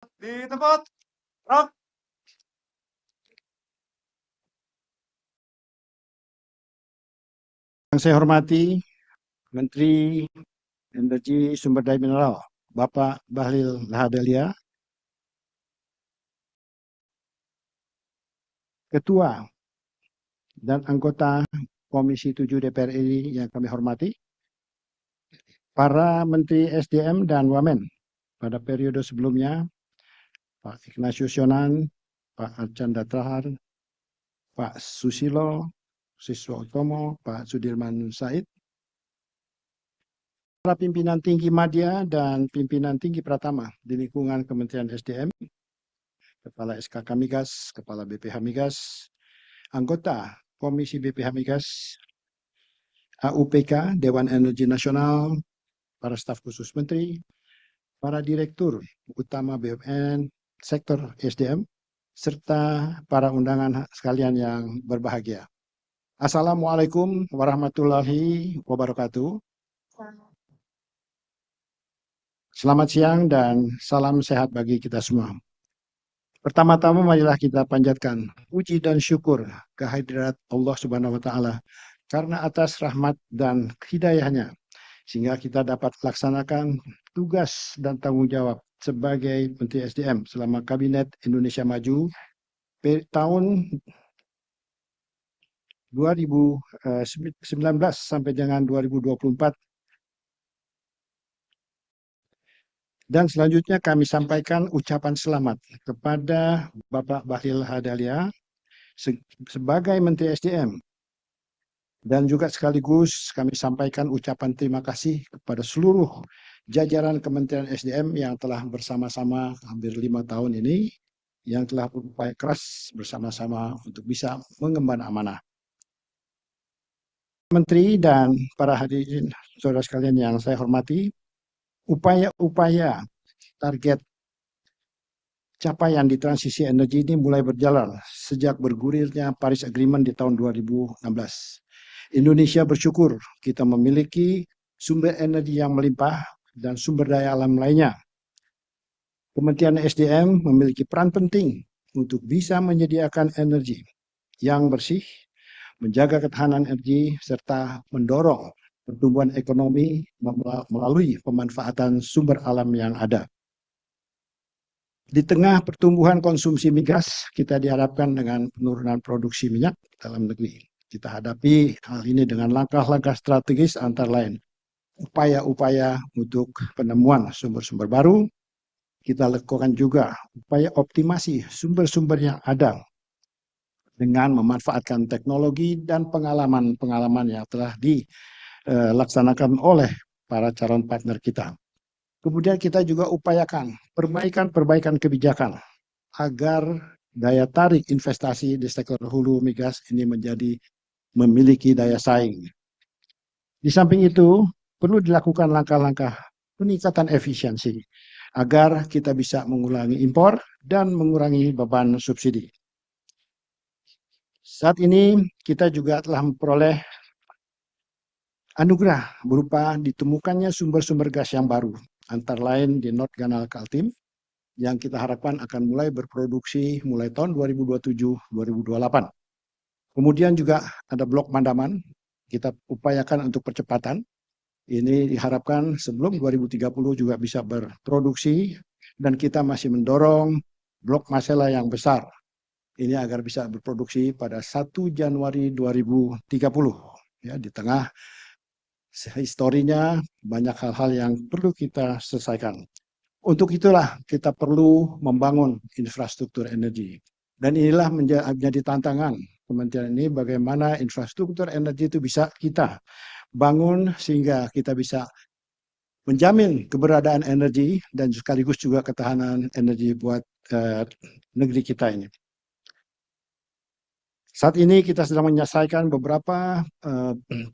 Di tempat, Rock. Yang saya hormati Menteri Energi Sumber Daya Mineral, Bapak Bahlil Lahadalia, Ketua dan anggota Komisi 7 DPR RI yang kami hormati, para Menteri SDM dan Wamen pada periode sebelumnya, Pak Ignatius Yonan, Pak Archandra Thahar, Pak Susilo Siswa Utomo, Pak Sudirman Said, para pimpinan tinggi Madya dan pimpinan tinggi Pratama di lingkungan Kementerian SDM, Kepala SKK Migas, Kepala BPH Migas, anggota Komisi BPH Migas, AUPK, Dewan Energi Nasional, para staf khusus menteri, para direktur utama BUMN, sektor SDM, serta para undangan sekalian yang berbahagia. Assalamualaikum warahmatullahi wabarakatuh. Selamat siang dan salam sehat bagi kita semua. Pertama-tama marilah kita panjatkan puji dan syukur kehadirat Allah Subhanahu wa taala karena atas rahmat dan hidayahnya sehingga kita dapat laksanakan tugas dan tanggung jawab sebagai Menteri SDM selama Kabinet Indonesia Maju tahun 2019 sampai dengan 2024. Dan selanjutnya kami sampaikan ucapan selamat kepada Bapak Bahlil Lahadalia sebagai Menteri SDM. Dan juga sekaligus kami sampaikan ucapan terima kasih kepada seluruh jajaran Kementerian SDM yang telah bersama-sama hampir 5 tahun ini, yang telah berupaya keras bersama-sama untuk bisa mengemban amanah. Menteri dan para hadirin saudara sekalian yang saya hormati, upaya-upaya target capaian di transisi energi ini mulai berjalan sejak bergulirnya Paris Agreement di tahun 2016. Indonesia bersyukur kita memiliki sumber energi yang melimpah dan sumber daya alam lainnya. Kementerian SDM memiliki peran penting untuk bisa menyediakan energi yang bersih, menjaga ketahanan energi, serta mendorong pertumbuhan ekonomi melalui pemanfaatan sumber alam yang ada. Di tengah pertumbuhan konsumsi migas, kita diharapkan dengan penurunan produksi minyak dalam negeri. Kita hadapi hal ini dengan langkah-langkah strategis antara lain upaya-upaya untuk penemuan sumber-sumber baru. Kita lakukan juga upaya optimasi sumber-sumber yang ada dengan memanfaatkan teknologi dan pengalaman-pengalaman yang telah dilaksanakan oleh para calon partner kita. Kemudian kita juga upayakan perbaikan kebijakan agar daya tarik investasi di sektor hulu migas ini memiliki daya saing. Di samping itu, perlu dilakukan langkah-langkah peningkatan efisiensi agar kita bisa mengurangi impor dan mengurangi beban subsidi. Saat ini kita juga telah memperoleh anugerah berupa ditemukannya sumber-sumber gas yang baru, antara lain di North Canal Kaltim, yang kita harapkan akan mulai berproduksi mulai tahun 2027-2028. Kemudian juga ada Blok Mandaman, kita upayakan untuk percepatan. Ini diharapkan sebelum 2030 juga bisa berproduksi, dan kita masih mendorong Blok Masela yang besar ini agar bisa berproduksi pada 1 Januari 2030. Ya, di tengah historinya banyak hal-hal yang perlu kita selesaikan. Untuk itulah kita perlu membangun infrastruktur energi. Dan inilah menjadi tantangan Kementerian ini, bagaimana infrastruktur energi itu bisa kita bangun sehingga kita bisa menjamin keberadaan energi dan sekaligus juga ketahanan energi buat negeri kita ini. Saat ini kita sedang menyelesaikan beberapa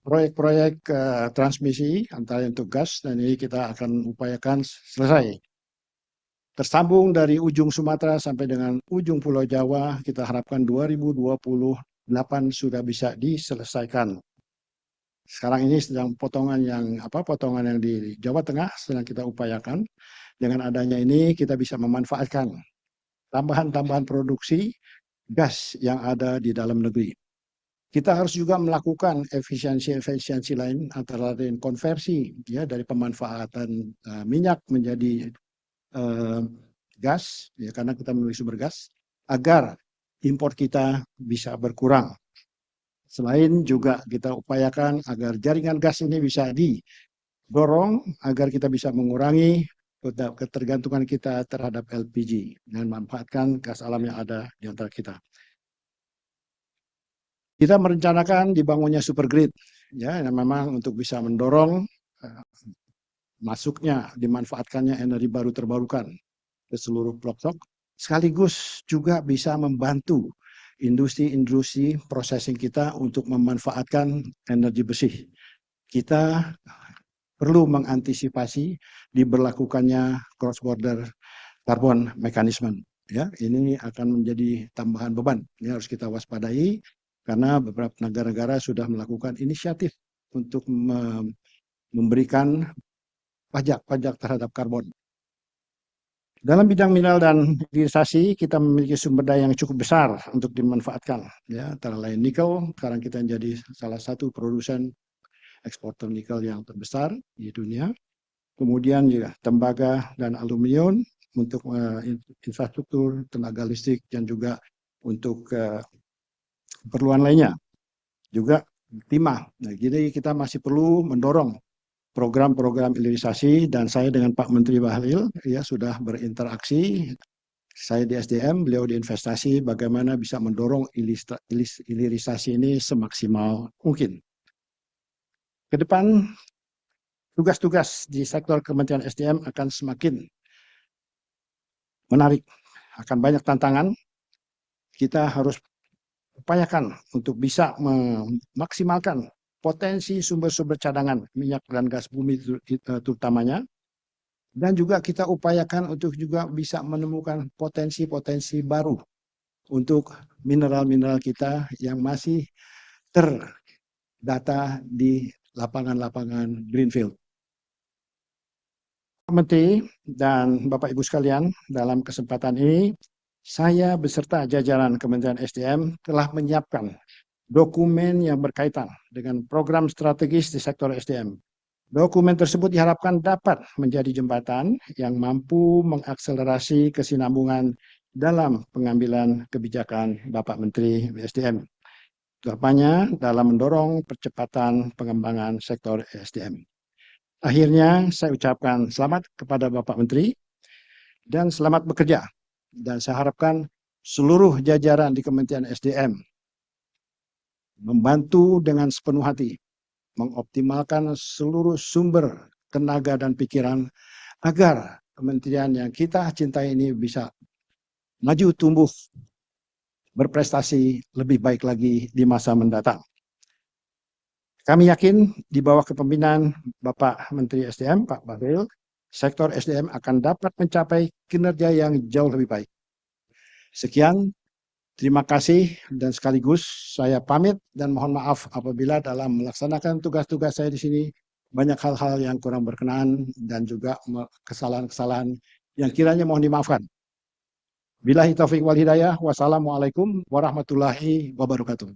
proyek-proyek transmisi antara untuk gas, dan ini kita akan upayakan selesai. Tersambung dari ujung Sumatera sampai dengan ujung Pulau Jawa, kita harapkan 2028 sudah bisa diselesaikan. Sekarang ini sedang potongan yang di Jawa Tengah sedang kita upayakan, Dengan adanya ini kita bisa memanfaatkan tambahan-tambahan produksi gas yang ada di dalam negeri. Kita harus juga melakukan efisiensi-efisiensi lain antara lain konversi ya dari pemanfaatan minyak menjadi gas ya karena kita memiliki sumber gas agar impor kita bisa berkurang. Selain juga kita upayakan agar jaringan gas ini bisa didorong agar kita bisa mengurangi ketergantungan kita terhadap LPG dan memanfaatkan gas alam yang ada di antara kita. Kita merencanakan dibangunnya super grid, ya, yang memang untuk bisa mendorong masuknya, dimanfaatkannya energi baru terbarukan ke seluruh pelosok, sekaligus juga bisa membantu industri-industri processing kita untuk memanfaatkan energi bersih. Kita perlu mengantisipasi diberlakukannya cross border carbon mechanism. Ya, ini akan menjadi tambahan beban. Ini harus kita waspadai karena beberapa negara-negara sudah melakukan inisiatif untuk memberikan pajak terhadap karbon. Dalam bidang mineral dan hilirisasi kita memiliki sumber daya yang cukup besar untuk dimanfaatkan. Ya, antara lain nikel. Sekarang kita menjadi salah satu produsen eksporter nikel yang terbesar di dunia. Kemudian juga tembaga dan aluminium untuk infrastruktur, tenaga listrik, dan juga untuk keperluan lainnya. Juga timah. Nah, jadi kita masih perlu mendorong program-program hilirisasi dan saya dengan Pak Menteri Bahlil ya sudah berinteraksi. Saya di SDM, beliau di investasi, bagaimana bisa mendorong hilirisasi ini semaksimal mungkin. Ke depan, tugas-tugas di sektor Kementerian SDM akan semakin menarik, akan banyak tantangan. Kita harus upayakan untuk bisa memaksimalkan potensi sumber-sumber cadangan minyak dan gas bumi terutamanya. Dan juga kita upayakan untuk juga bisa menemukan potensi-potensi baru untuk mineral-mineral kita yang masih terdata di lapangan-lapangan greenfield. Pak Menteri dan Bapak Ibu sekalian, dalam kesempatan ini saya beserta jajaran Kementerian SDM telah menyiapkan dokumen yang berkaitan dengan program strategis di sektor SDM. Dokumen tersebut diharapkan dapat menjadi jembatan yang mampu mengakselerasi kesinambungan dalam pengambilan kebijakan Bapak Menteri SDM. Utamanya dalam mendorong percepatan pengembangan sektor SDM. Akhirnya saya ucapkan selamat kepada Bapak Menteri dan selamat bekerja. Dan saya harapkan seluruh jajaran di Kementerian SDM membantu dengan sepenuh hati mengoptimalkan seluruh sumber tenaga dan pikiran agar kementerian yang kita cintai ini bisa maju, tumbuh, berprestasi lebih baik lagi di masa mendatang. Kami yakin di bawah kepemimpinan Bapak Menteri SDM, Pak Bahlil, sektor SDM akan dapat mencapai kinerja yang jauh lebih baik. Sekian, terima kasih dan sekaligus saya pamit dan mohon maaf apabila dalam melaksanakan tugas-tugas saya di sini banyak hal-hal yang kurang berkenan dan juga kesalahan-kesalahan yang kiranya mohon dimaafkan. Billahi taufiq wal hidayah. Wassalamualaikum warahmatullahi wabarakatuh.